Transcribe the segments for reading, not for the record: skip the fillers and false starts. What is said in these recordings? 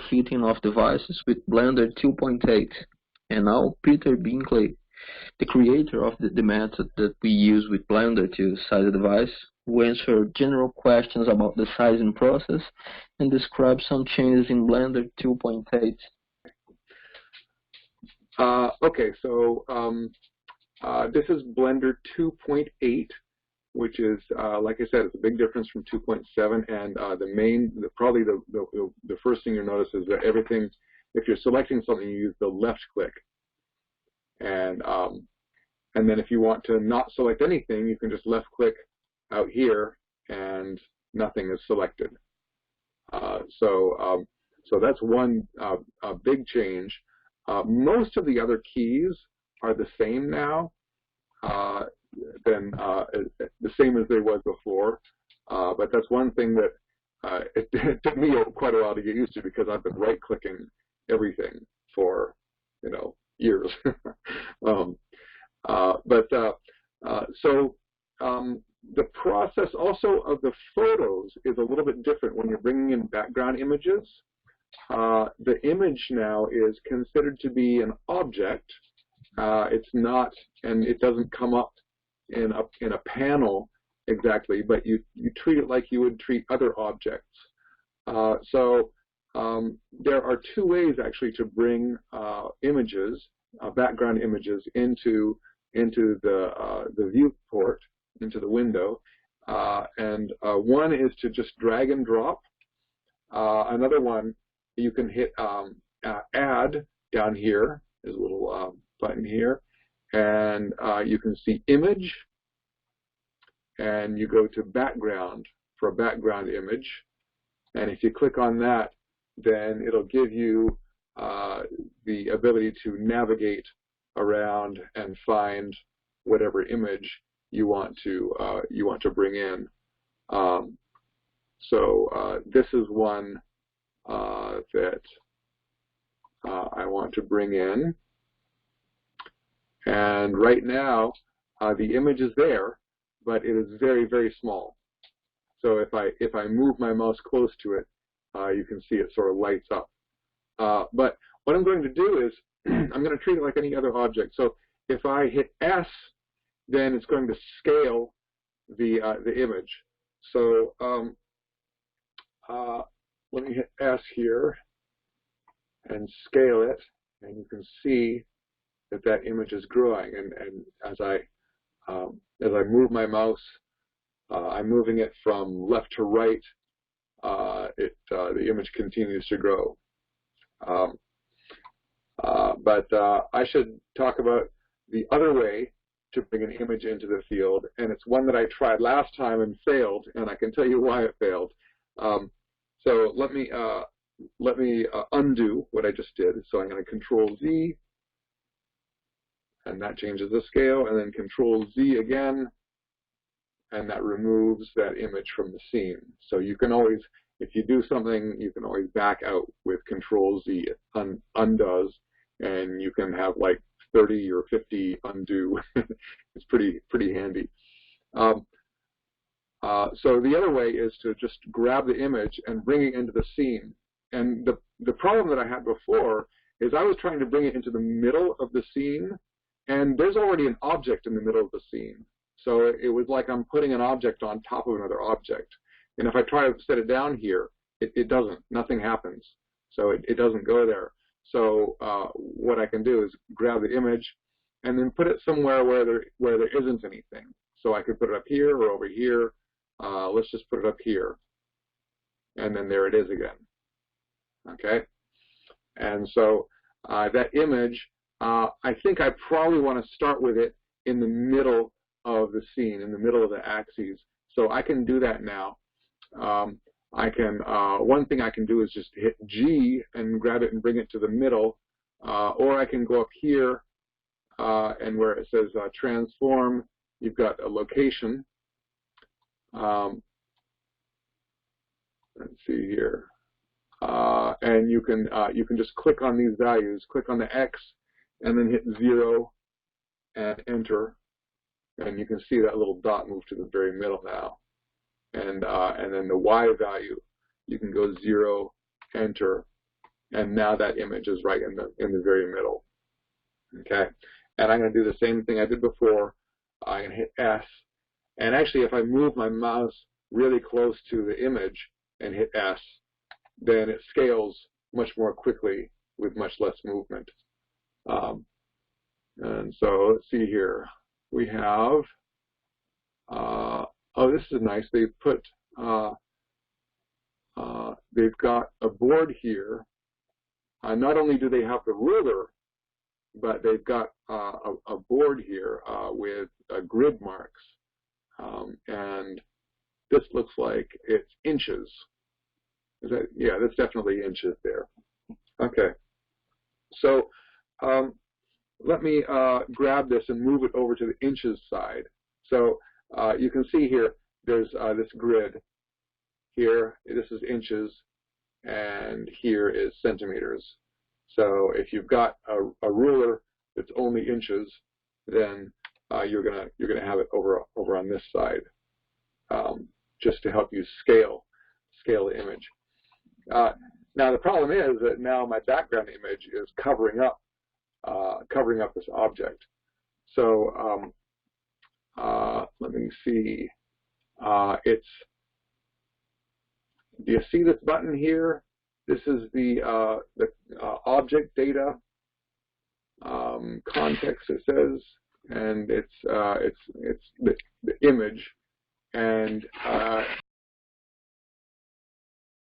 fitting of devices with Blender 2.8. And now Peter Binkley, the creator of the method that we use with Blender to size a device, will answer general questions about the sizing process and describe some changes in Blender 2.8. Okay, so this is Blender 2.8, which is, like I said, it's a big difference from 2.7. And probably the first thing you'll notice is that everything, if you're selecting something, you use the left click. And then if you want to not select anything, you can just left click out here, and nothing is selected. So that's one big change. Most of the other keys are the same now, the same as they was before. But that's one thing that it took me quite a while to get used to, because I've been right-clicking everything for years. The process also of the photos is a little bit different when you're bringing in background images. The image now is considered to be an object. It's not, and it doesn't come up in a panel exactly, but you treat it like you would treat other objects. There are two ways actually to bring images, background images, into the viewport, into the window. One is to just drag and drop. Another one, you can hit add down here. There's a little button here, and you can see image, and you go to background for a background image. And if you click on that, then it'll give you the ability to navigate around and find whatever image you want to bring in. This is one that I want to bring in, and right now the image is there, but it is very, very small. So if I move my mouse close to it, you can see it sort of lights up. But what I'm going to do is I'm going to treat it like any other object. So if I hit S, then it's going to scale the image. So let me hit S here and scale it, and you can see that image is growing. And as I move my mouse, I'm moving it from left to right. The image continues to grow. But I should talk about the other way to bring an image into the field, and it's one that I tried last time and failed, and I can tell you why it failed. So let me undo what I just did. So I'm going to Control Z, and that changes the scale, and then Control Z again, and that removes that image from the scene. So you can always, if you do something, you can always back out with Control Z. It undoes, and you can have like 30 or 50 undo. It's pretty handy. So the other way is to just grab the image and bring it into the scene. And the problem that I had before is I was trying to bring it into the middle of the scene, and there's already an object in the middle of the scene. So it was like I'm putting an object on top of another object. And if I try to set it down here, it doesn't. Nothing happens. So it doesn't go there. So what I can do is grab the image and then put it somewhere where there isn't anything. So I could put it up here or over here. Let's just put it up here. And then there it is again. Okay? And so that image, I think I probably want to start with it in the middle of the scene, in the middle of the axes. So I can do that now. One thing I can do is just hit G and grab it and bring it to the middle, or I can go up here and where it says transform, you've got a location. Let's see here, and you can just click on these values, click on the X, and then hit 0 and enter, and you can see that little dot move to the very middle now. And then the Y value, you can go 0, enter, and now that image is right in the very middle. Okay, and I'm going to do the same thing I did before. I'm going to hit S, and actually if I move my mouse really close to the image and hit S, then it scales much more quickly with much less movement. And so let's see here. We have, oh, this is nice. They've put, they've got a board here. Not only do they have the ruler, but they've got a board here with grid marks. And this looks like it's inches. Is that, yeah, that's definitely inches there. Okay. So let me grab this and move it over to the inches side. So you can see here, there's this grid. Here, this is inches, and here is centimeters. So if you've got a ruler that's only inches, then you're gonna have it over on this side, just to help you scale the image. Now the problem is that now my background image is covering up this object. So let me see. Do you see this button here? This is the object data context, it says, and it's the image. And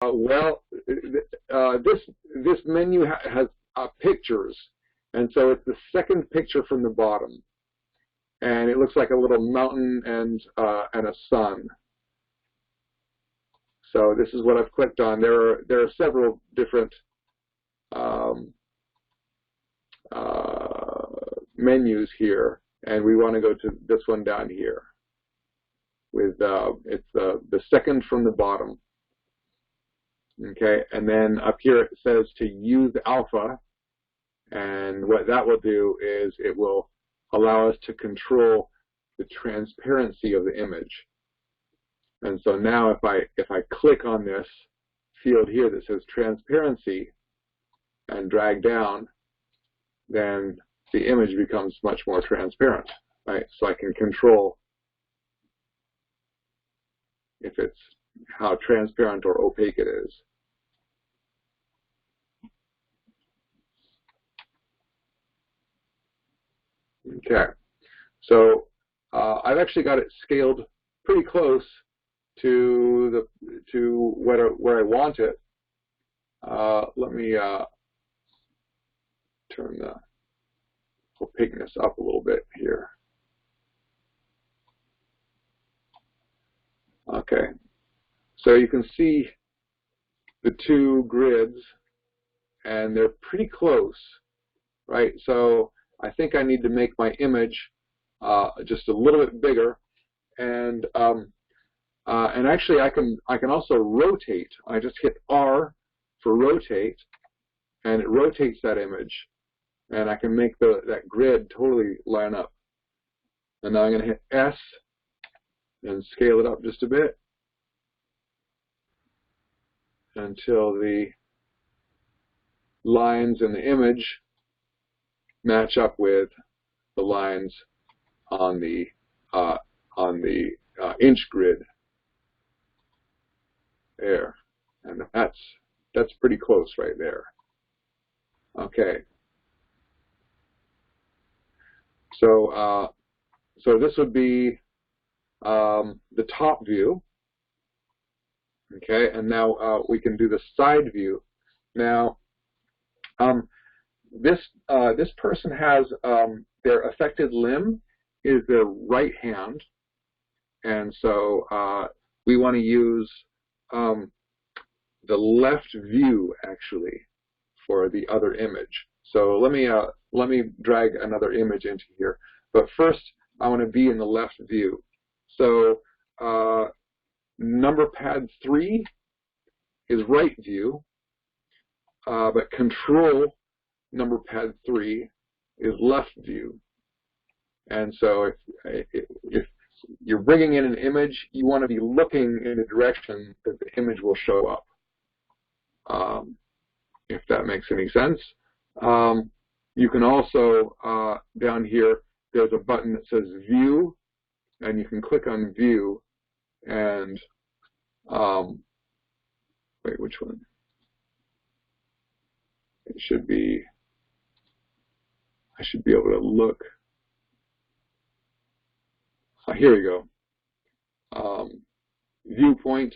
well, this menu has pictures, and so it's the second picture from the bottom, and it looks like a little mountain and a sun. So this is what I've clicked on. There are several different menus here, and we want to go to this one down here. With it's the second from the bottom. Okay, and then up here it says to use alpha, and what that will do is it will allow us to control the transparency of the image. And so now if I click on this field here that says transparency and drag down, then the image becomes much more transparent, right? So I can control if it's how transparent or opaque it is. Okay, so I've actually got it scaled pretty close to where I want it. Let me turn the opaqueness up a little bit here. Okay, so you can see the two grids, and they're pretty close, right? So I think I need to make my image just a little bit bigger, and actually I can also rotate. I just hit R for rotate, and it rotates that image, and I can make that grid totally line up. And now I'm going to hit S and scale it up just a bit until the lines in the image match up with the lines on the inch grid there, and that's pretty close right there. Okay, so so this would be the top view. Okay, and now we can do the side view. Now, this person has their affected limb is their right hand, and so we want to use the left view actually for the other image. So let me drag another image into here. But first, I want to be in the left view. So number pad 3 is right view, but control number pad 3 is left view. And so if you're bringing in an image, you want to be looking in the direction that the image will show up. if that makes any sense. You can also, down here, there's a button that says View, and you can click on View, and, wait, which one? It should be, I should be able to look. Here we go. Viewpoint,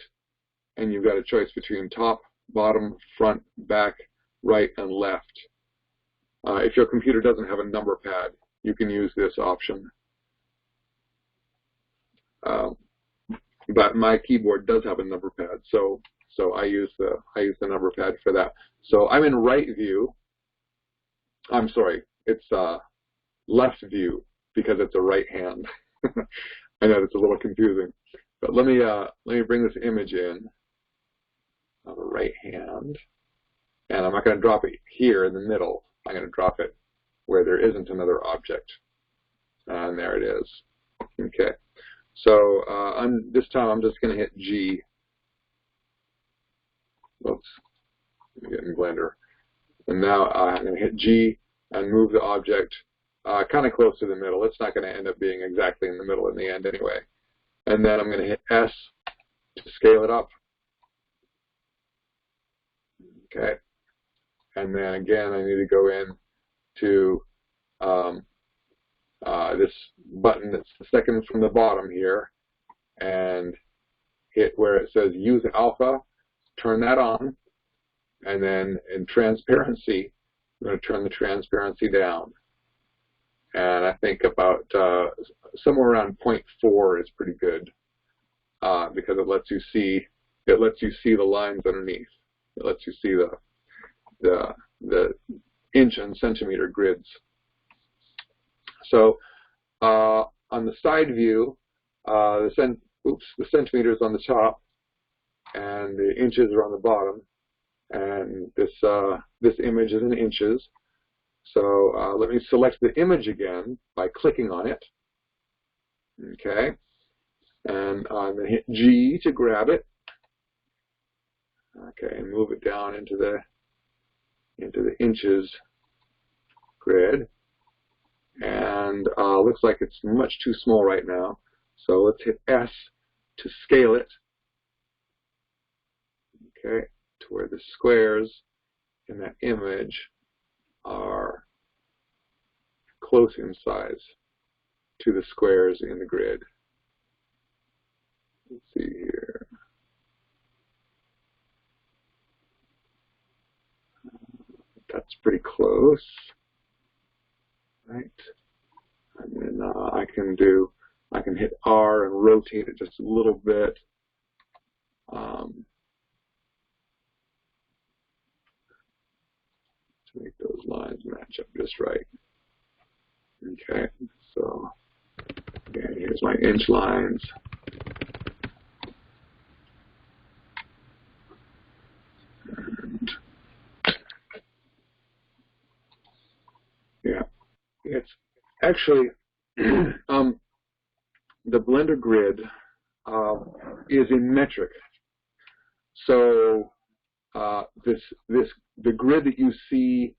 and you've got a choice between top, bottom, front, back, right, and left. If your computer doesn't have a number pad, you can use this option. But my keyboard does have a number pad, so I use the number pad for that. So I'm in right view. I'm sorry, it's left view because it's a right hand. I know it's a little confusing, but let me bring this image in on the right hand, and I'm not going to drop it here in the middle. I'm going to drop it where there isn't another object, and there it is. Okay, so this time I'm just going to hit G. Whoops, let me get in Blender, and now I'm going to hit G and move the object kind of close to the middle. It's not going to end up being exactly in the middle in the end anyway. And then I'm going to hit S to scale it up. Okay. And then again, I need to go in to this button that's the second from the bottom here and hit where it says Use Alpha, turn that on, and then in transparency, I'm going to turn the transparency down. And I think about somewhere around 0.4 is pretty good because it lets you see the lines underneath. It lets you see the inch and centimeter grids. So on the side view, the centimeters on the top and the inches are on the bottom, and this image is in inches. So let me select the image again by clicking on it. Okay, and I'm going to hit G to grab it. Okay, and move it down into the inches grid. And looks like it's much too small right now. So let's hit S to scale it. Okay, to where the squares in that image are close in size to the squares in the grid. Let's see here. That's pretty close, right? And then I can hit R and rotate it just a little bit. To make those lines match up just right. Okay, so again, here's my inch lines. And yeah, it's actually the Blender grid is in metric. So the grid that you see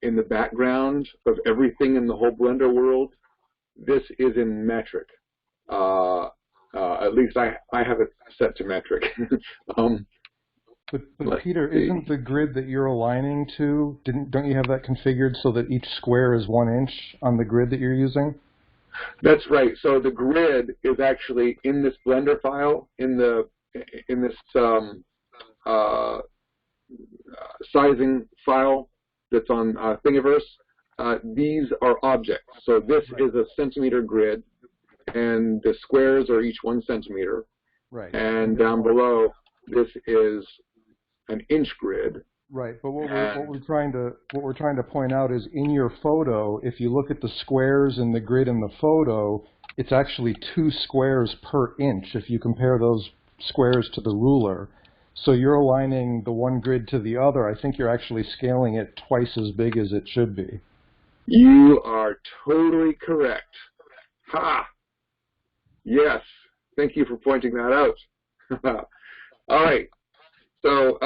in the background of everything in the whole Blender world, this is in metric. At least I have it set to metric. But Peter, isn't the grid that you're aligning to, don't you have that configured so that each square is 1 inch on the grid that you're using? That's right. So the grid is actually in this Blender file, in this sizing file that's on Thingiverse. These are objects. So this is a centimeter grid, and the squares are each 1 centimeter. Right. And down below, this is an inch grid. Right, but what we're trying to point out is in your photo, if you look at the squares in the grid in the photo, it's actually 2 squares per inch if you compare those squares to the ruler. So you're aligning the one grid to the other. I think you're actually scaling it twice as big as it should be. You are totally correct. Ha! Yes. Thank you for pointing that out. All right. So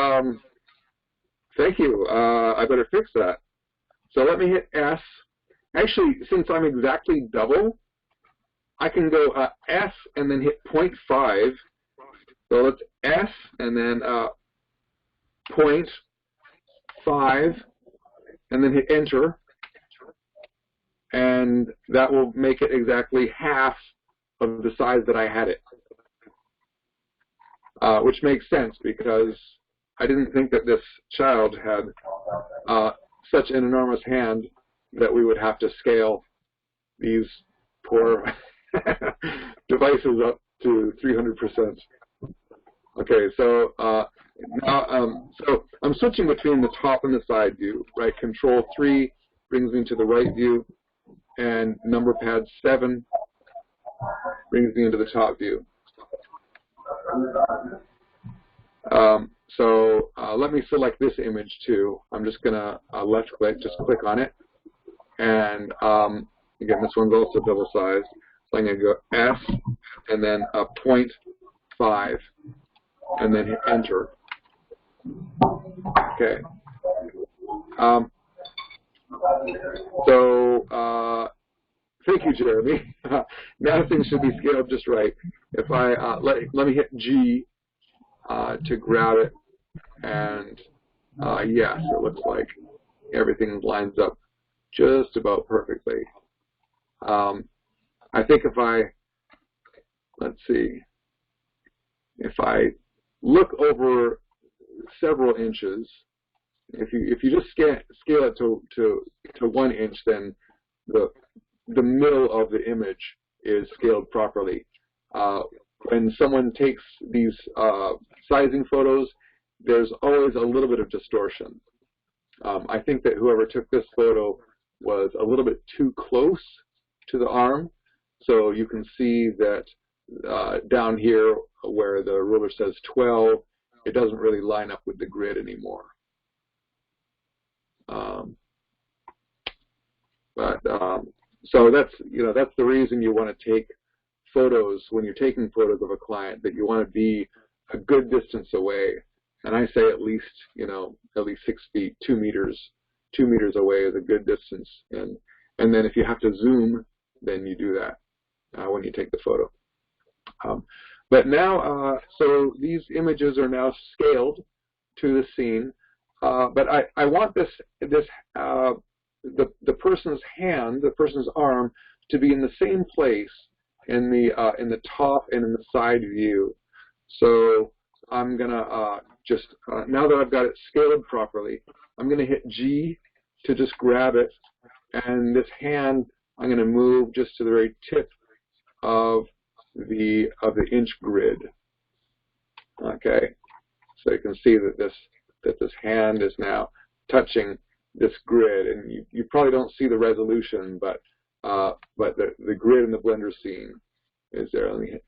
Thank you. I better fix that. So let me hit S. Actually, since I'm exactly double, I can go S and then hit 0.5. So let's S and then 0.5 and then hit enter. And that will make it exactly half of the size that I had it. Which makes sense because I didn't think that this child had such an enormous hand that we would have to scale these poor devices up to 300%. Okay, so now so I'm switching between the top and the side view, right? Control 3 brings me to the right view, and number pad 7 brings me into the top view. So let me select this image too. I'm just going to left click, just click on it. And again, this one's also double sized. So I'm going to go S and then 0.5 and then hit enter. Okay. Thank you, Jeremy. Now things should be scaled just right. If I let me hit G to grab it, and yes, it looks like everything lines up just about perfectly. I think if let's see, if I look over several inches, if you just scale it to 1 inch, then the middle of the image is scaled properly. When someone takes these sizing photos, there's always a little bit of distortion. I think that whoever took this photo was a little bit too close to the arm, so you can see that down here where the ruler says 12, it doesn't really line up with the grid anymore. So that's the reason you want to take photos when you're taking photos of a client, that you want to be a good distance away. And I say at least 6 feet, 2 meters. 2 meters away is a good distance. And then if you have to zoom, then you do that when you take the photo. But now, so these images are now scaled to the scene. But I want the person's hand, the person's arm, to be in the same place in the top and in the side view. So I'm gonna just now that I've got it scaled properly, I'm gonna hit G to just grab it, and this hand I'm gonna move just to the very tip of the inch grid. Okay, so you can see that this hand is now touching this grid, and you probably don't see the resolution, but the grid in the blender scene is there. Let me hit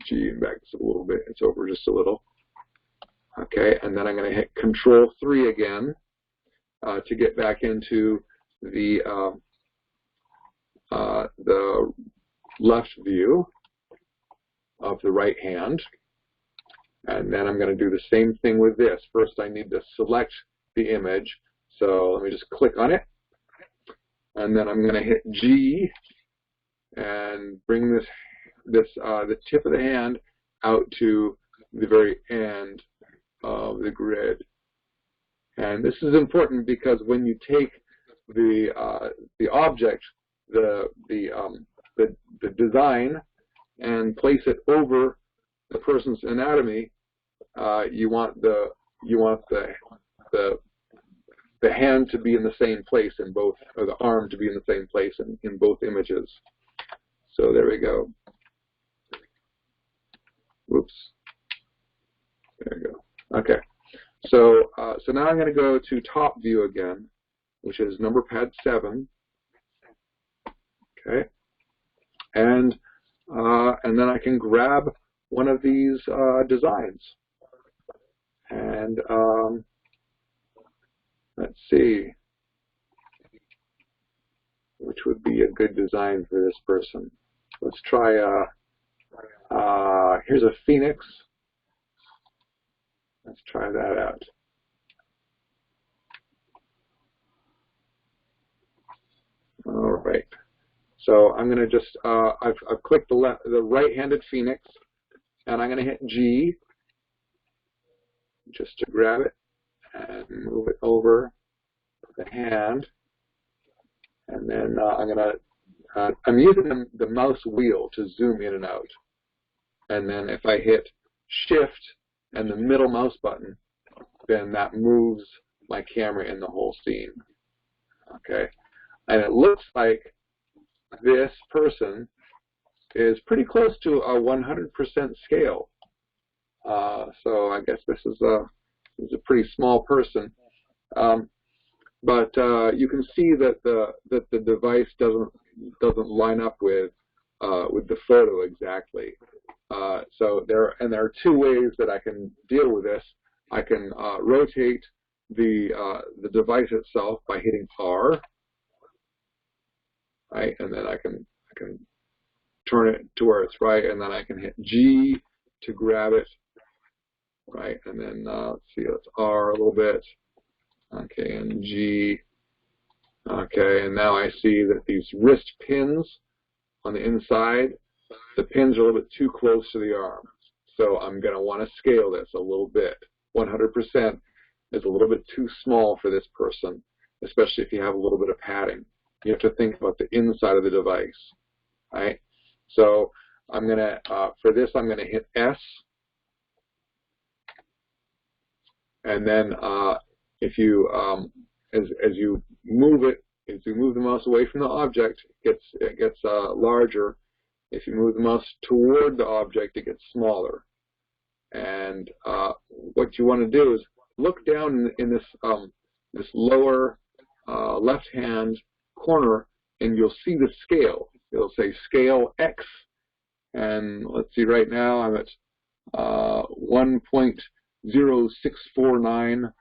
G and back this a little bit. It's over just a little. Okay, and then I'm going to hit Control 3 again to get back into the left view of the right hand. And then I'm going to do the same thing with this. First, I need to select the image. So let me just click on it. And then I'm going to hit G and bring the tip of the hand out to the very end of the grid. And this is important because when you take the object, the design, and place it over the person's anatomy, you want the hand to be in the same place in both, or the arm to be in the same place in both images. So there we go. Whoops. There we go. Okay. So so now I'm going to go to top view again, which is number pad 7. Okay. And then I can grab one of these designs. And let's see, which would be a good design for this person. Let's try, here's a phoenix. Let's try that out. All right. So I'm going to just, I've clicked the right-handed phoenix, and I'm going to hit G just to grab it and move it over the hand. And then I'm using the mouse wheel to zoom in and out. And then if I hit Shift and the middle mouse button, then that moves my camera in the whole scene. Okay. And it looks like this person is pretty close to a 100% scale. So I guess this is a pretty small person. But you can see that the device doesn't line up with the photo exactly. So there are two ways that I can deal with this. I can rotate the device itself by hitting R, right, and then I can turn it to where it's right, and then I can hit G to grab it, right, and then let's see, let's R a little bit, okay, and G, okay, and now I see that these wrist pins on the inside, the pins are a little bit too close to the arm, so I'm going to want to scale this a little bit. 100% is a little bit too small for this person, especially if you have a little bit of padding. You have to think about the inside of the device, right? So I'm going to, for this, I'm going to hit S. And then if you, as you move it, as you move the mouse away from the object, it gets larger. If you move the mouse toward the object, it gets smaller. And what you want to do is look down in this this lower left-hand corner, and you'll see the scale. It'll say scale X, and let's see. Right now, I'm at 1.0649.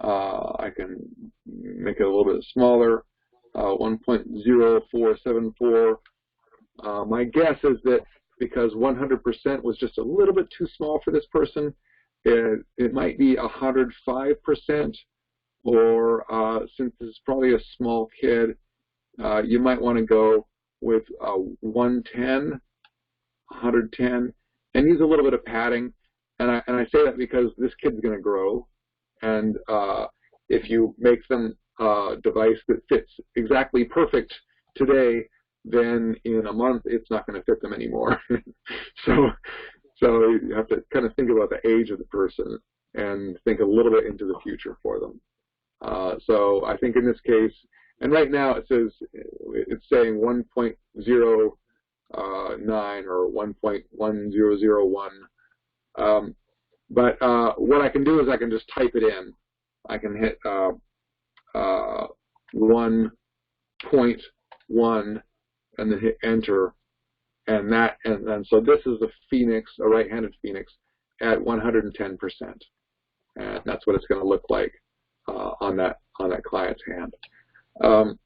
I can make it a little bit smaller. 1.0474. My guess is that because 100% was just a little bit too small for this person, it might be 105%, or since this is probably a small kid, you might want to go with 110, 110, and use a little bit of padding. And I say that because this kid's going to grow, and if you make them a device that fits exactly perfect today, then in a month it's not going to fit them anymore. So you have to kind of think about the age of the person and think a little bit into the future for them. So I think in this case, and right now it's saying 1.09 or 1.1001. But what I can do is I can just type it in. I can hit 1.1 and then hit enter, and so this is a phoenix, a right-handed phoenix, at 110%, and that's what it's going to look like on that client's hand. I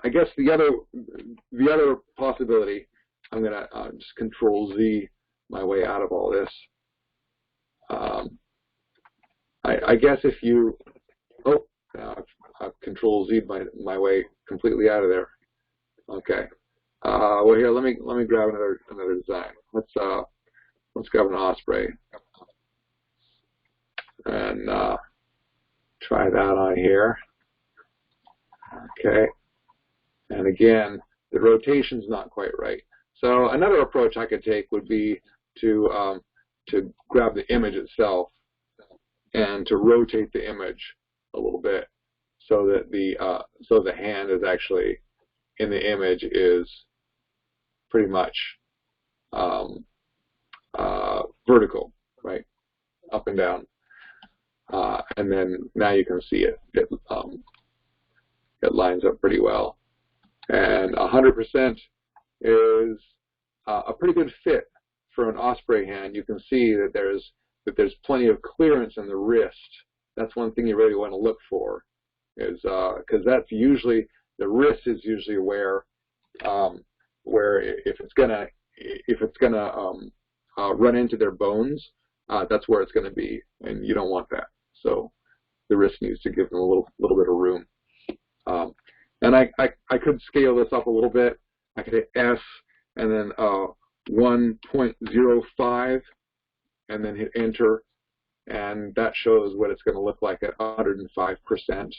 guess the other possibility, I'm going to just Control Z my way out of all this. I guess if you, I've Control Z'd my way completely out of there. Okay. Well, here, let me grab another design. Let's grab an osprey and try that on here. Okay. And again, the rotation's not quite right. So another approach I could take would be to grab the image itself and to rotate the image a little bit, so that the hand is actually in the image is pretty much vertical, right, up and down, and then now you can see it lines up pretty well, and 100% is a pretty good fit for an osprey hand. You can see that there's plenty of clearance in the wrist. That's one thing you really want to look for, is because that's usually, the wrist is usually where if it's gonna run into their bones, that's where it's going to be, and you don't want that. So the wrist needs to give them a little bit of room. And I could scale this up a little bit. I could hit S and then 1.05 and then hit enter, and that shows what it's going to look like at 105%.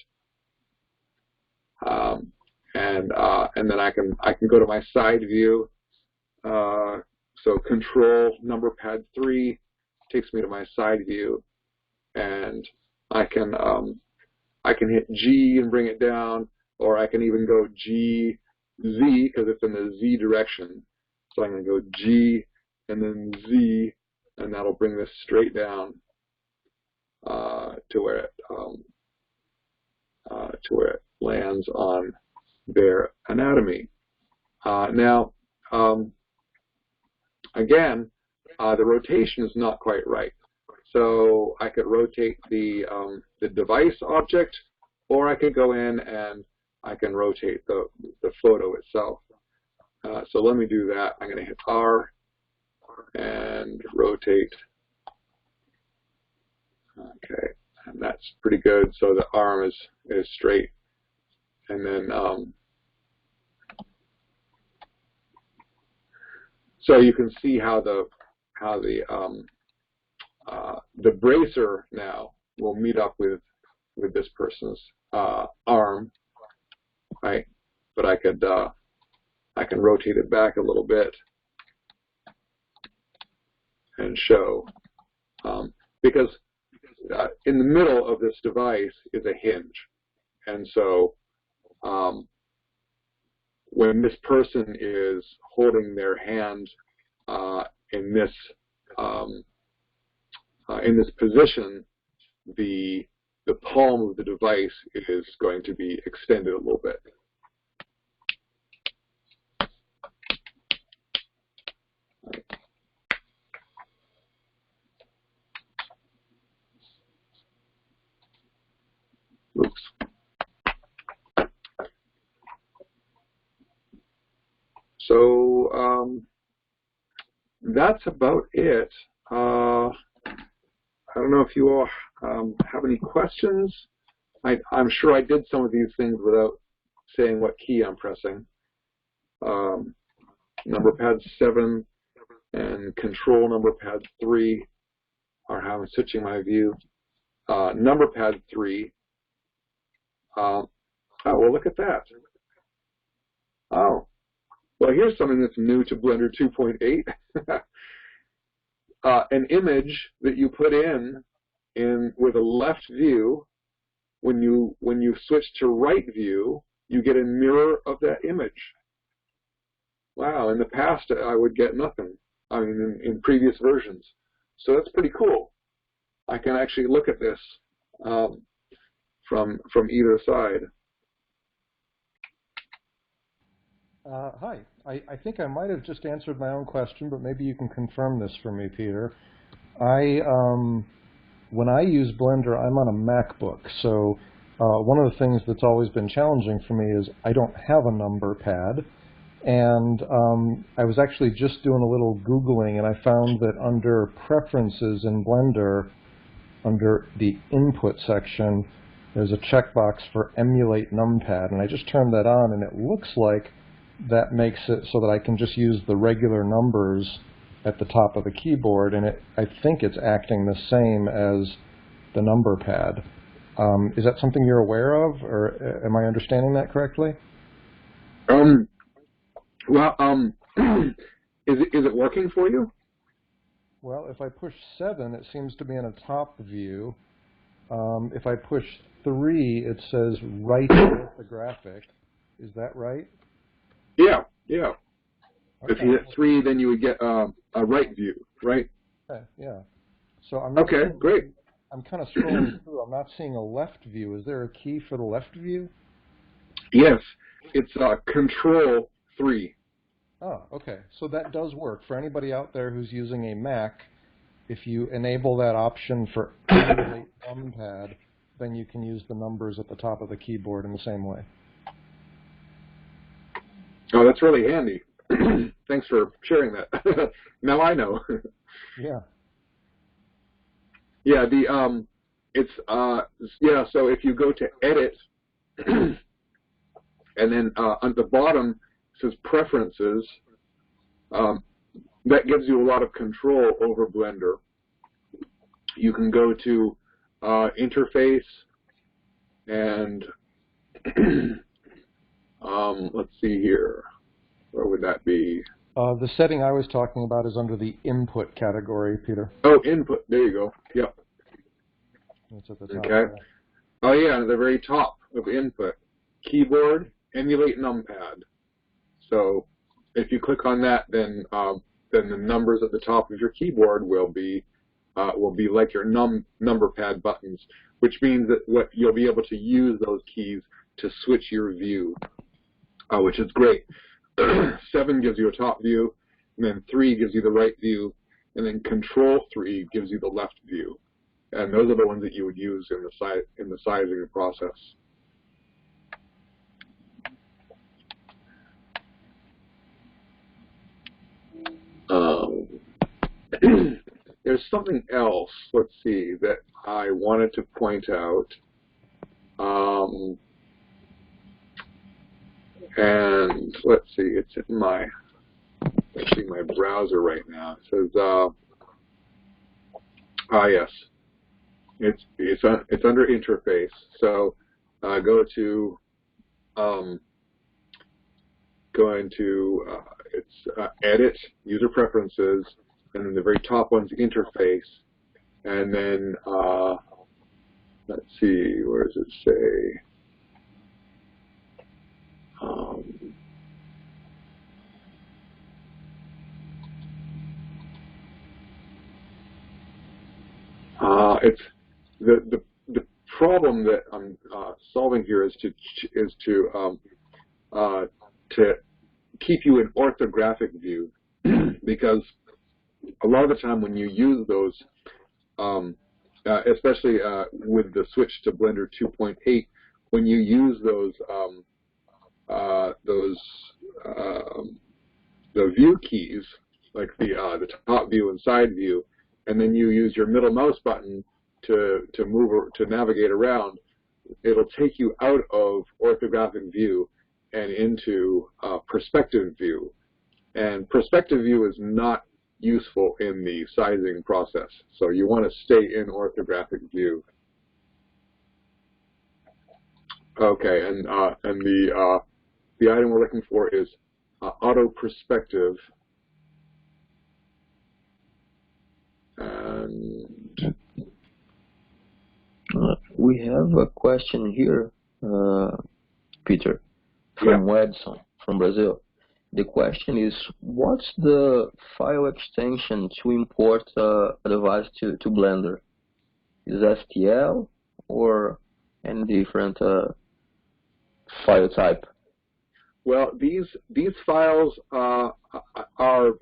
And then I can go to my side view. So Control number pad 3 takes me to my side view, and I can hit G and bring it down, or I can even go G Z because it's in the Z direction. So I'm going to go G and then Z, and that'll bring this straight down to where it lands on their anatomy. Now, again, the rotation is not quite right. So I could rotate the device object, or I could go in and I can rotate the photo itself. So let me do that. I'm going to hit R and rotate. Okay, and that's pretty good. So the arm is straight, and then so you can see how the bracer now will meet up with this person's arm, right? But I can rotate it back a little bit and show, because in the middle of this device is a hinge, and so when this person is holding their hand in this position, the palm of the device is going to be extended a little bit. Oops. So that's about it. I don't know if you all have any questions. I'm sure I did some of these things without saying what key I'm pressing. Number pad 7 and Control number pad 3 are how I'm switching my view. Number pad 3. Oh, well, look at that. Oh, well, here's something that's new to Blender 2.8. An image that you put in with a left view, when you switch to right view, you get a mirror of that image. Wow, in the past I would get nothing. I mean, in previous versions. So that's pretty cool. I can actually look at this from either side. Hi. I think I might have just answered my own question, but maybe you can confirm this for me, Peter. When I use Blender, I'm on a MacBook, so one of the things that's always been challenging for me is I don't have a number pad, and I was actually just doing a little Googling, and I found that under Preferences in Blender, under the Input section, there's a checkbox for Emulate Numpad, and I just turned that on, and it looks like that makes it so that I can just use the regular numbers at the top of the keyboard, and I think it's acting the same as the number pad. Is that something you're aware of, or am I understanding that correctly? Well, is it working for you? Well, if I push 7, it seems to be in a top view. If I push 3, it says right orthographic. Is that right? Yeah, yeah. Okay. If you hit 3, then you would get a right view, right? Okay, yeah. So I'm not great. I'm kind of scrolling through. I'm not seeing a left view. Is there a key for the left view? Yes, it's Control 3. Oh, okay. So that does work. For anybody out there who's using a Mac, if you enable that option for Emulate Numpad, then you can use the numbers at the top of the keyboard in the same way. Oh, that's really handy. Thanks for sharing that. Now I know. Yeah. Yeah, so if you go to Edit And then on the bottom it says Preferences. That gives you a lot of control over Blender. You can go to Interface and let's see here. Where would that be? The setting I was talking about is under the Input category, Peter. Oh, Input. There you go. Yep. It's at the top. Okay. There. Oh, yeah, at the very top of Input. Keyboard, Emulate Numpad. So if you click on that, then the numbers at the top of your keyboard will be like your number pad buttons, which means that you'll be able to use those keys to switch your view, which is great. 7 gives you a top view, and then 3 gives you the right view, and then Control 3 gives you the left view. And those are the ones that you would use in the sizing process. There's something else, let's see, that I wanted to point out. And let's see, it's in my browser right now. It says, yes, it's under Interface. So go into Edit, User Preferences, and then the very top one's Interface, and then let's see, where does it say? It's the problem that I'm solving here is to keep you in orthographic view, because a lot of the time when you use those, especially with the switch to Blender 2.8, when you use the view keys, like the top view and side view, and then you use your middle mouse button to move or to navigate around, it'll take you out of orthographic view and into perspective view. And perspective view is not useful in the sizing process, so you want to stay in orthographic view. Okay, and the item we're looking for is auto perspective. And we have a question here, Peter, from Wedson, from Brazil. The question is, what's the file extension to import a device to Blender? Is STL or any different file type? Well, these files are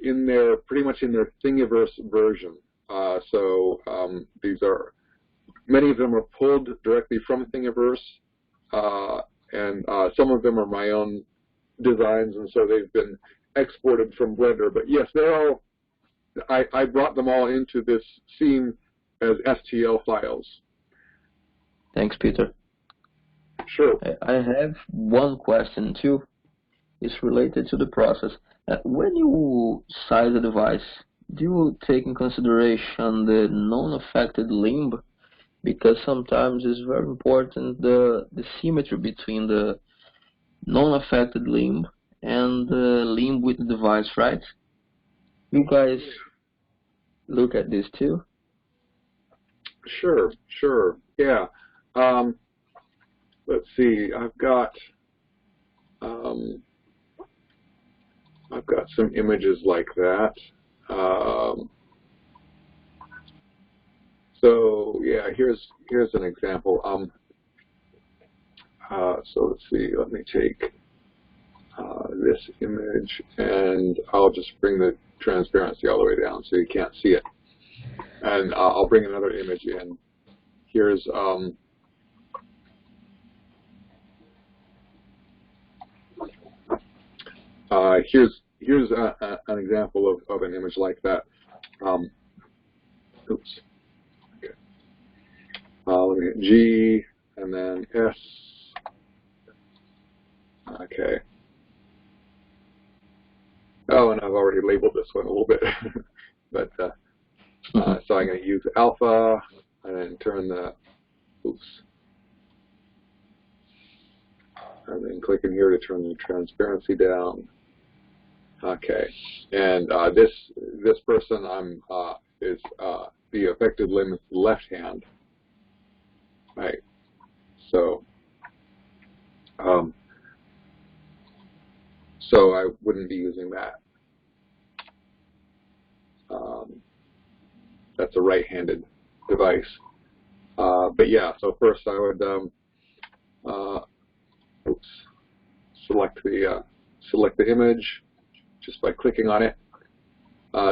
in their pretty much in their Thingiverse version. So these are, many of them are pulled directly from Thingiverse, and some of them are my own designs, and so they've been exported from Blender. But yes, they're all, I brought them all into this scene as STL files. Thanks, Peter. Sure. I have one question too. It's related to the process. When you size a device, do you take in consideration the non-affected limb? Because sometimes it's very important the symmetry between the non-affected limb and the limb with the device, right? You guys look at this too? Sure, sure, yeah. Let's see, I've got some images like that. So yeah, here's an example. So let's see, let me take this image, and I'll just bring the transparency all the way down so you can't see it. And I'll bring another image in. Here's here's an example of an image like that. Oops. Okay. Let me get G and then S. Okay. Oh, and I've already labeled this one a little bit. But so I'm going to use alpha and then turn the, oops. And then click in here to turn the transparency down. Okay. And this person is the affected limb is the left hand. Right. So so I wouldn't be using that. That's a right-handed device. But yeah, so first I would select the image just by clicking on it.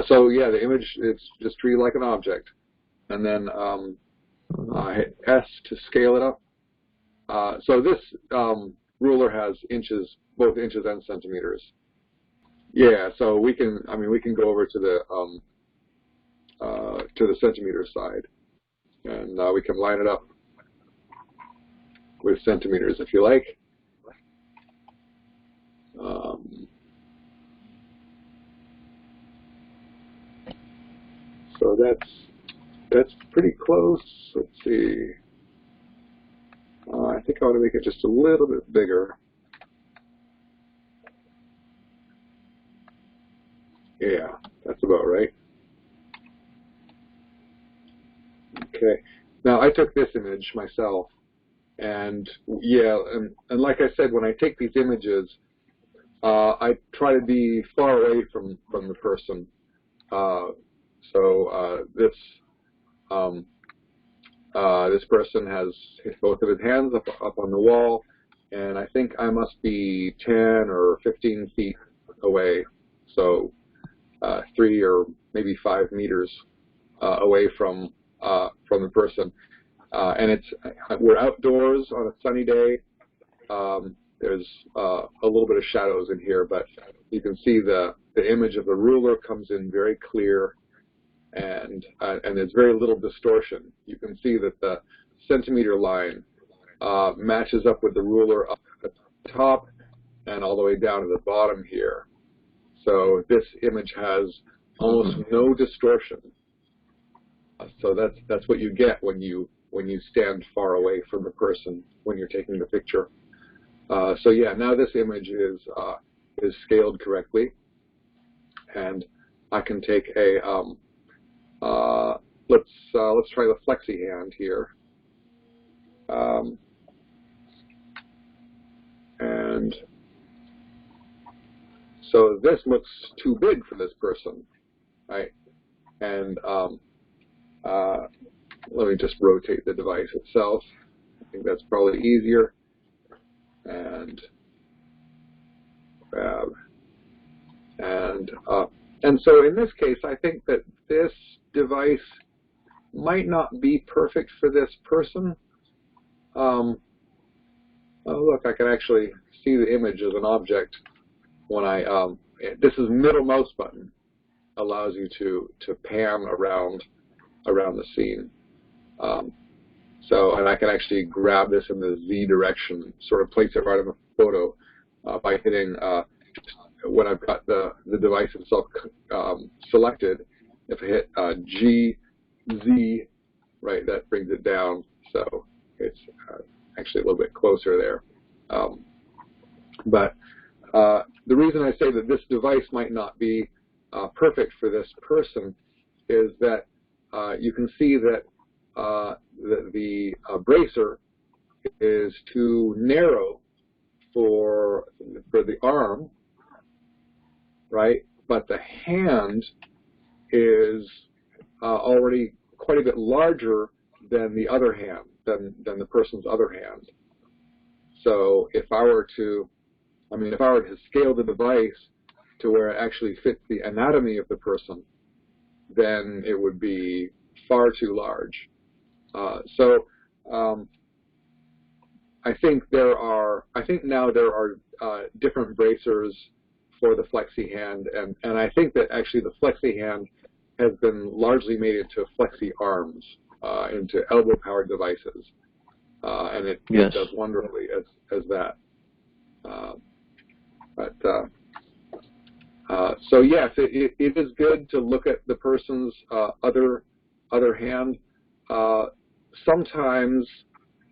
So yeah, the image is just treated like an object, and then hit S to scale it up. So this ruler has inches, both inches and centimeters. Yeah, so we can go over to the centimeter side, and we can line it up with centimeters if you like. So that's pretty close. Let's see. I think I want to make it just a little bit bigger. Yeah, that's about right. Okay. Now I took this image myself, and yeah, and like I said, when I take these images, I try to be far away from the person. This person has both of his hands up on the wall, and I think I must be 10 or 15 feet away, so 3 or maybe 5 meters away from the person. And we're outdoors on a sunny day. There's a little bit of shadows in here, but you can see the image of the ruler comes in very clear, and there's very little distortion. You can see that the centimeter line matches up with the ruler up at the top and all the way down to the bottom here. So this image has almost no distortion. So that's what you get when you stand far away from the person when you're taking the picture. So yeah, now this image is scaled correctly, and I can take a let's try the flexi hand here, and so this looks too big for this person, right? And let me just rotate the device itself. I think that's probably easier. And grab, and so in this case, I think that this device might not be perfect for this person. Oh look, I can actually see the image of an object when I this is middle mouse button, allows you to pan around the scene. So, and I can actually grab this in the Z direction, sort of place it right in the photo by hitting, when I've got the device itself selected, if I hit G, Z, right, that brings it down. So it's actually a little bit closer there. But the reason I say that this device might not be perfect for this person is that you can see that the bracer is too narrow for the arm, right? But the hand is already quite a bit larger than the other hand, than the person's other hand. So if I were to scale the device to where it actually fits the anatomy of the person, then it would be far too large. So I think now there are different bracers for the flexi hand, and I think that actually the flexi hand has been largely made into flexi arms, into elbow-powered devices, and it does wonderfully as that. So yes, it is good to look at the person's other hand. Sometimes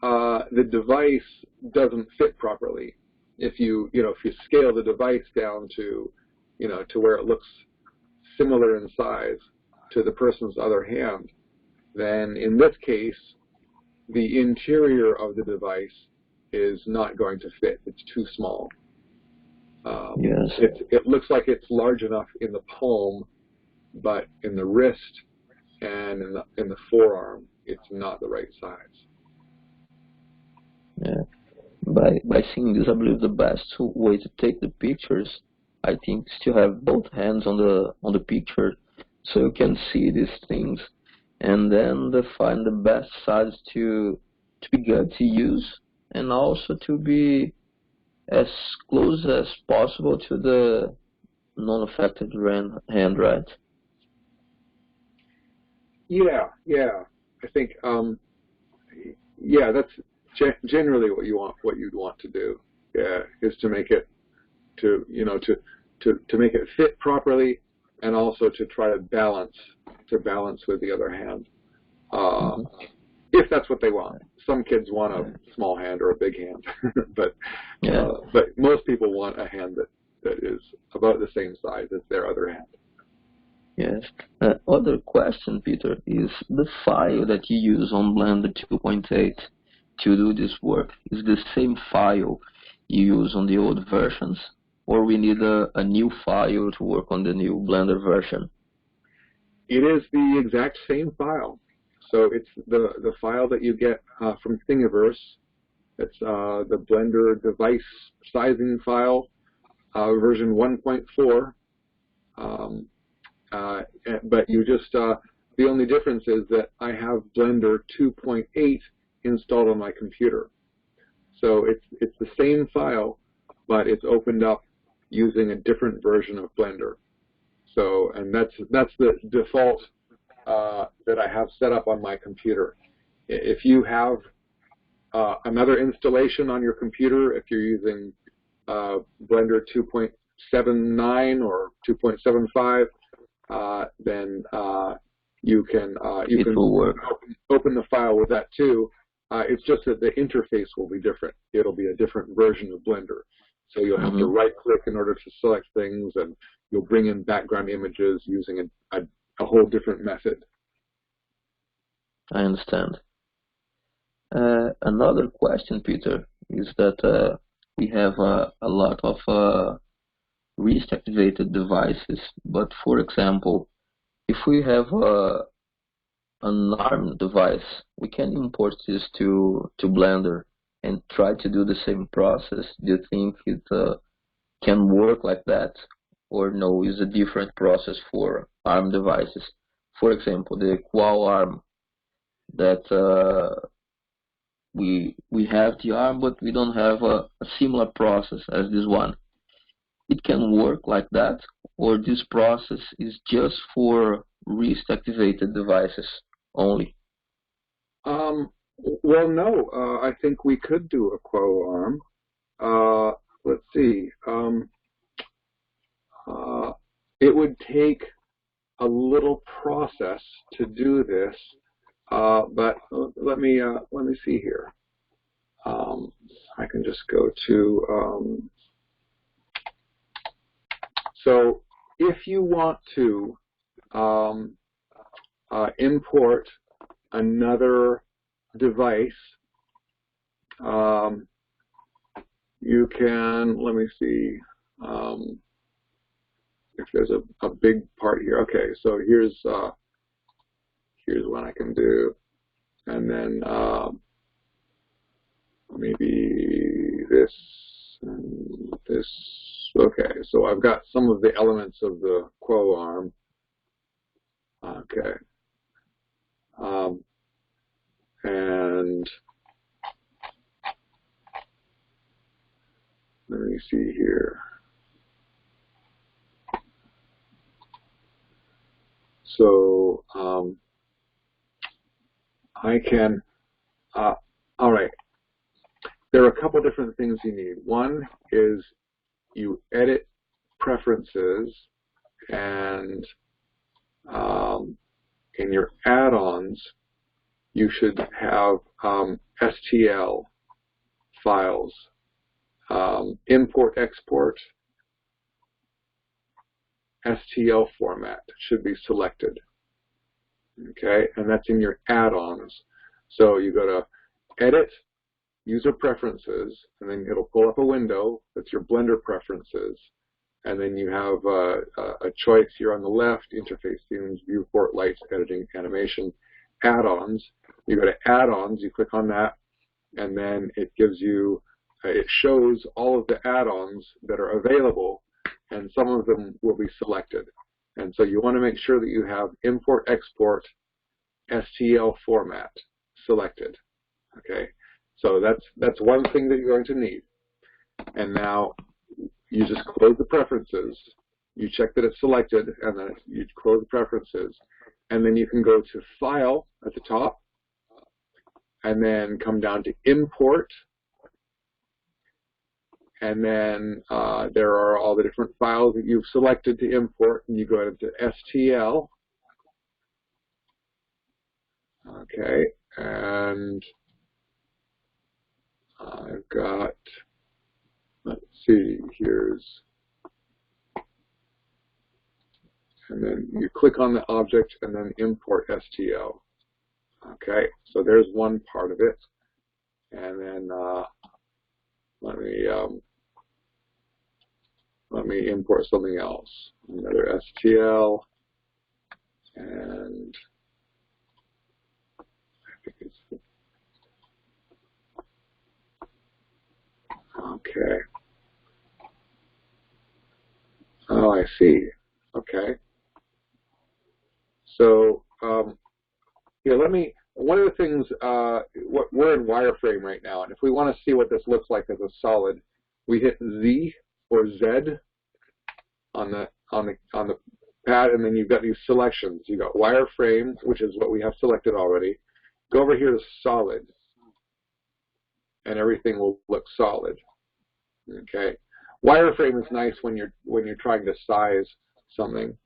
the device doesn't fit properly. If you scale the device down to to where it looks similar in size to the person's other hand, then in this case the interior of the device is not going to fit. It's too small. Yes. It looks like it's large enough in the palm, but in the wrist and in the forearm, it's not the right size. Yeah. By seeing this, I believe the best way to take the pictures, I think, is to have both hands on the picture, so you can see these things, and then find the best size to be good to use, and also to be as close as possible to the non-affected hand, right? Yeah. I think that's generally what you'd want to do. Yeah, is to make it to make it fit properly, and also to try to balance with the other hand. If that's what they want. Some kids want a small hand or a big hand, but most people want a hand that is about the same size as their other hand. Yes. Other question, Peter, is the file that you use on Blender 2.8 to do this work is the same file you use on the old versions, or we need a new file to work on the new Blender version? It is the exact same file. So it's the file that you get from Thingiverse. It's the Blender device sizing file, version 1.4. But you just the only difference is that I have Blender 2.8 installed on my computer. So it's the same file, but it's opened up using a different version of Blender. So, and that's the default that I have set up on my computer. If you have another installation on your computer, if you're using Blender 2.79 or 2.75, then you can open the file with that too. It's just that the interface will be different. It'll be a different version of Blender. So you'll have to right-click in order to select things, and you'll bring in background images using a whole different method. I understand. Another question, Peter, is that we have a lot of wrist-activated devices, but for example, if we have an ARM device, we can import this to Blender and try to do the same process. Do you think it can work like that, or no, is a different process for ARM devices? For example, the Qual ARM, that we have the ARM, but we don't have a similar process as this one. It can work like that, or this process is just for wrist-activated devices only? Well, no. I think we could do a Quo ARM. Let's see. It would take a little process to do this, but let me see here. I can just go to. So if you want to import another device, you can, let me see if there's a big part here. Okay, so here's what I can do, and then maybe this and this. Okay, so I've got some of the elements of the Quo ARM. Okay. And let me see here. So I can, all right. there are a couple different things you need. One is you edit preferences, and in your add-ons, you should have STL files, import, export, STL format should be selected. Okay, and that's in your add-ons. So you go to Edit, User Preferences, and then it'll pull up a window that's your Blender preferences. And then you have a choice here on the left: Interface Themes, Viewport, Lights, Editing, Animation, Add-ons. You go to Add-ons, you click on that, and then it gives you, it shows all of the add-ons that are available, and some of them will be selected. And so you want to make sure that you have Import, Export, STL format selected. Okay, so that's one thing that you're going to need. And now you just close the preferences, you check that it's selected, and then you close the preferences, and then you can go to File at the top, and then come down to Import, and then there are all the different files that you've selected to import, and you go into STL. Okay, and I've got, let's see, and then you click on the object and then import STL. Okay, so there's one part of it, and then let me import something else, another STL, and I think it's, okay. Oh, I see. Okay. So, yeah, one of the things, we're in wireframe right now, and if we want to see what this looks like as a solid, we hit Z or Z on the pad, and then you've got these selections. You've got wireframe, which is what we have selected already. Go over here to solid, and everything will look solid. Okay. Wireframe is nice when you're trying to size something.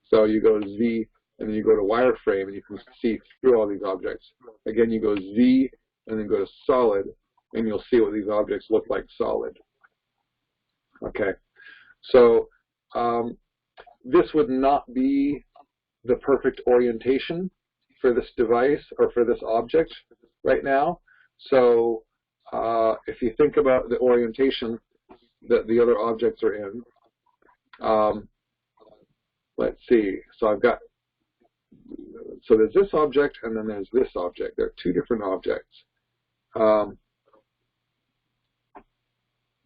So you go to Z, and then you go to wireframe, and you can see through all these objects. Again, you go Z, and then go to solid, and you'll see what these objects look like solid. Okay, so this would not be the perfect orientation for this device or for this object right now. So if you think about the orientation that the other objects are in, let's see, so I've got, so there's this object and then there's this object. There are two different objects.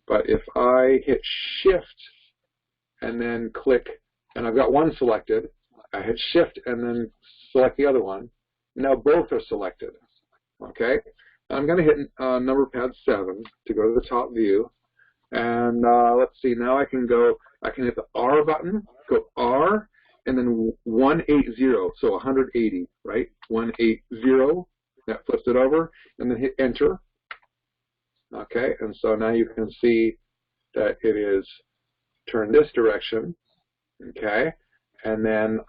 But if I hit Shift and then click, and I've got one selected, I hit Shift and then select the other one. Now both are selected. Okay? And I'm going to hit number pad 7 to go to the top view. And let's see, now I can hit the R button, go R, and then 180, so 180, right? 180, that flips it over, and then hit Enter. Okay, and so now you can see that it is turned this direction. Okay, and then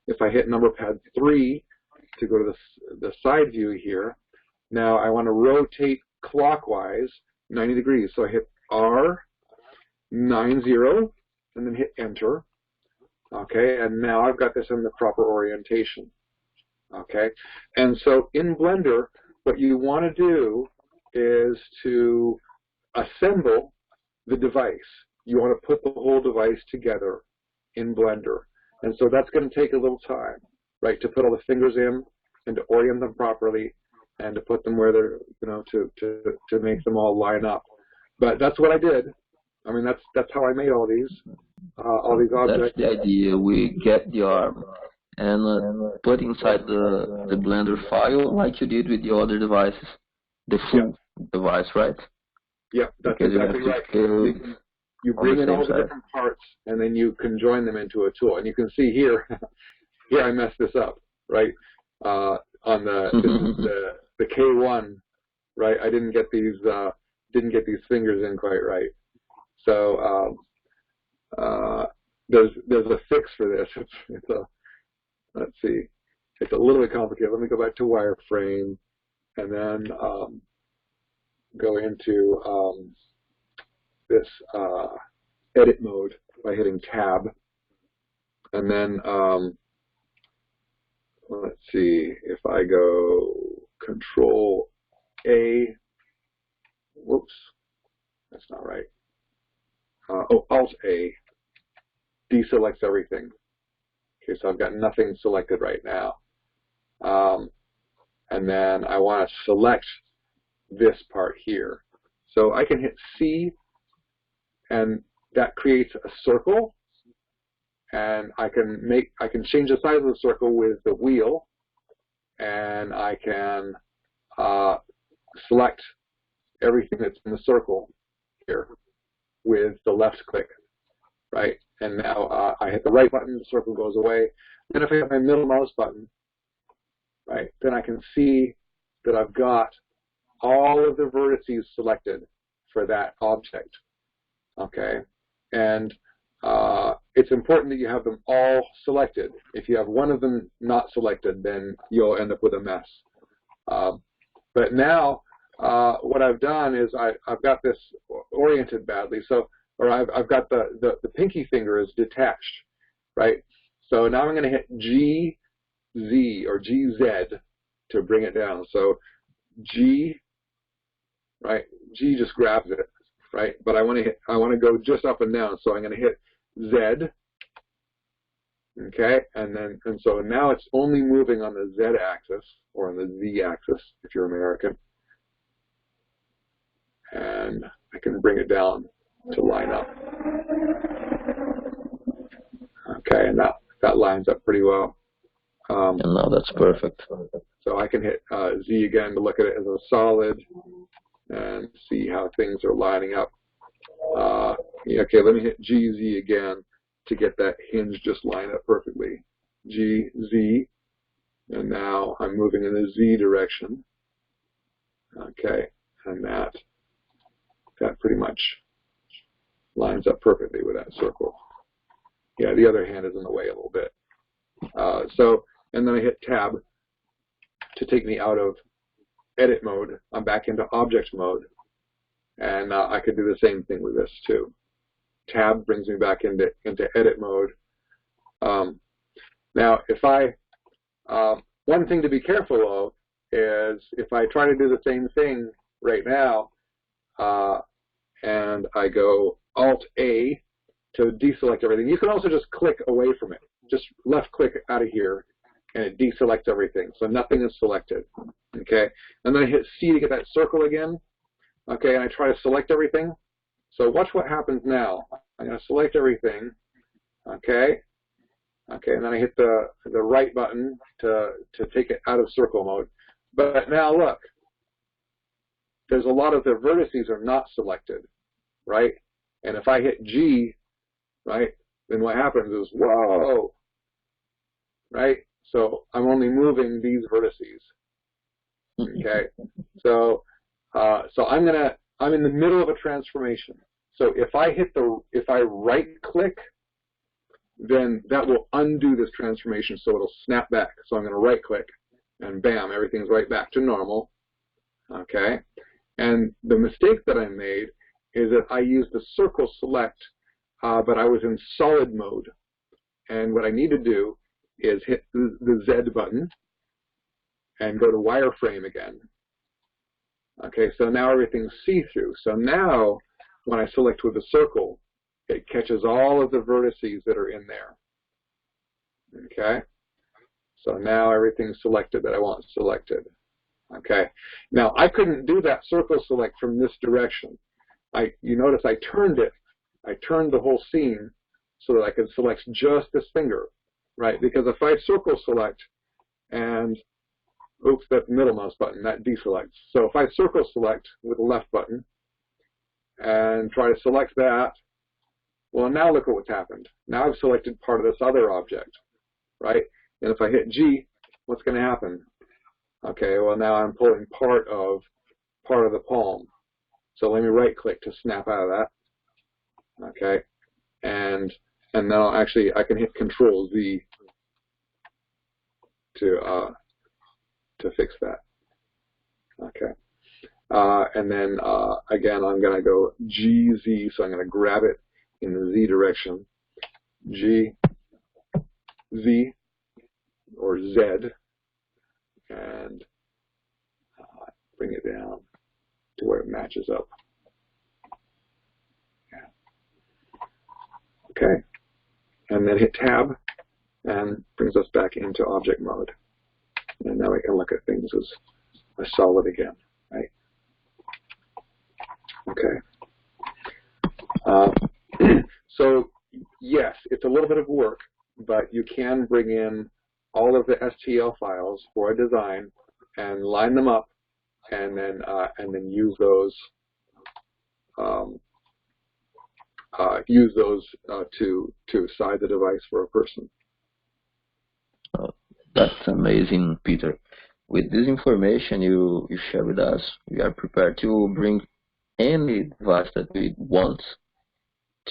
if I hit number pad 3 to go to the side view here, now I want to rotate clockwise 90 degrees. So I hit R, 90, and then hit Enter. Okay, and now I've got this in the proper orientation. Okay, and so in Blender, what you want to do is to assemble the device. You want to put the whole device together in Blender. And so that's going to take a little time, right, to put all the fingers in and to orient them properly and to put them where they're, you know, to make them all line up. But that's what I did. I mean, that's how I made all these objects. That's the idea. We get the arm and put inside the Blender file like you did with the other devices, the full device, right? Yeah, that's exactly right. You bring in all the different parts, and then you can join them into a tool. And you can see here, here I messed this up, right? On the K1, right? I didn't get these didn't get these fingers in quite right. So there's a fix for this. Let's see, it's a little bit complicated. Let me go back to wireframe and then go into this edit mode by hitting Tab, and then let's see, if I go Control A, whoops, that's not right. Oh, Alt A deselects everything. Okay, so I've got nothing selected right now. And then I want to select this part here. So I can hit C, and that creates a circle. And I can change the size of the circle with the wheel, and I can select everything that's in the circle here with the left click, right? And now I hit the right button, the circle goes away. Then if I hit my middle mouse button, right, then I can see that I've got all of the vertices selected for that object, okay? And it's important that you have them all selected. If you have one of them not selected, then you'll end up with a mess. But now, what I've done is I've got this oriented badly, so, or I've got the pinky finger is detached, right? So now I'm going to hit GZ or GZ to bring it down. So G, right? G just grabs it, right? But I want to go just up and down, so I'm going to hit Z. Okay, and so now it's only moving on the Z axis or on the Z axis if you're American. And I can bring it down to line up. Okay, and that lines up pretty well. And now that's perfect. So I can hit Z again to look at it as a solid and see how things are lining up. Okay, let me hit GZ again to get that hinge just lined up perfectly. GZ, and now I'm moving in the Z direction. Okay, and that pretty much lines up perfectly with that circle. Yeah, the other hand is in the way a little bit. And then I hit Tab to take me out of edit mode. I'm back into object mode. And I could do the same thing with this too. Tab brings me back into edit mode. Now, one thing to be careful of is if I try to do the same thing right now, and I go Alt-A to deselect everything. You can also just click away from it. Just left click out of here, and it deselects everything. So nothing is selected. Okay, and then I hit C to get that circle again. Okay, and I try to select everything. So watch what happens now. I'm going to select everything. Okay, and then I hit the right button to take it out of circle mode. But now look, there's a lot of the vertices are not selected, right? And if I hit G, right, then what happens is, whoa, right? So I'm only moving these vertices. Okay, so I'm in the middle of a transformation. So if I right click, then that will undo this transformation, so it'll snap back. So I'm going to right click, and bam, everything's right back to normal. Okay, and the mistake that I made is that I used the circle select, but I was in solid mode. And what I need to do is hit the Z button and go to wireframe again. Okay, so now everything's see-through. So now when I select with the circle, it catches all of the vertices that are in there. Okay, so now everything's selected that I want selected. Okay, now I couldn't do that circle select from this direction. You notice I turned it. I turned the whole scene so that I could select just this finger, right? Because if I circle select and, oops, that's the middle mouse button, that deselects. So if I circle select with the left button and try to select that, well, now look at what's happened. Now I've selected part of this other object, right? And if I hit G, what's going to happen? Okay, well now I'm pulling part of the palm. So let me right-click to snap out of that. Okay, and now actually I can hit Control Z to fix that. Okay, and then again I'm going to go GZ, so I'm going to grab it in the Z direction. G, Z, or Z, and bring it down to where it matches up. Okay, and then hit Tab, and brings us back into object mode. And now we can look at things as solid again, right? Okay. So yes, it's a little bit of work, but you can bring in all of the STL files for a design and line them up, and then use those to size the device for a person. That's amazing, Peter. With this information you share with us, we are prepared to bring any device that we want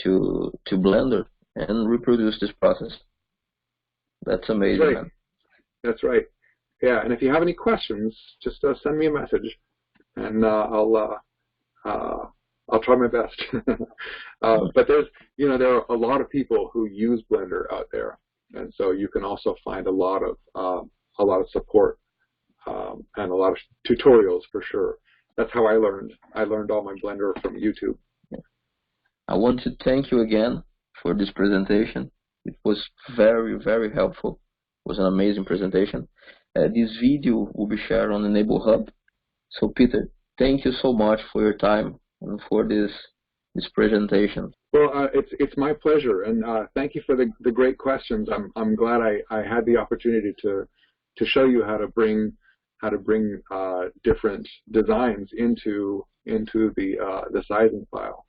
to Blender and reproduce this process. That's amazing. That's right. Man. That's right. Yeah, and if you have any questions, just send me a message, and I'll try my best. But there are a lot of people who use Blender out there, and so you can also find a lot of support and a lot of tutorials for sure. That's how I learned. I learned all my Blender from YouTube. I want to thank you again for this presentation. It was very, very helpful. It was an amazing presentation. This video will be shared on Enable Hub. So Peter, thank you so much for your time and for this presentation. Well, it's my pleasure, and thank you for the great questions. I'm glad I had the opportunity to show you how to bring different designs into the sizing file.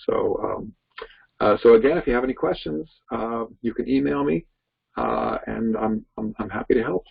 So again, if you have any questions, you can email me, and I'm happy to help.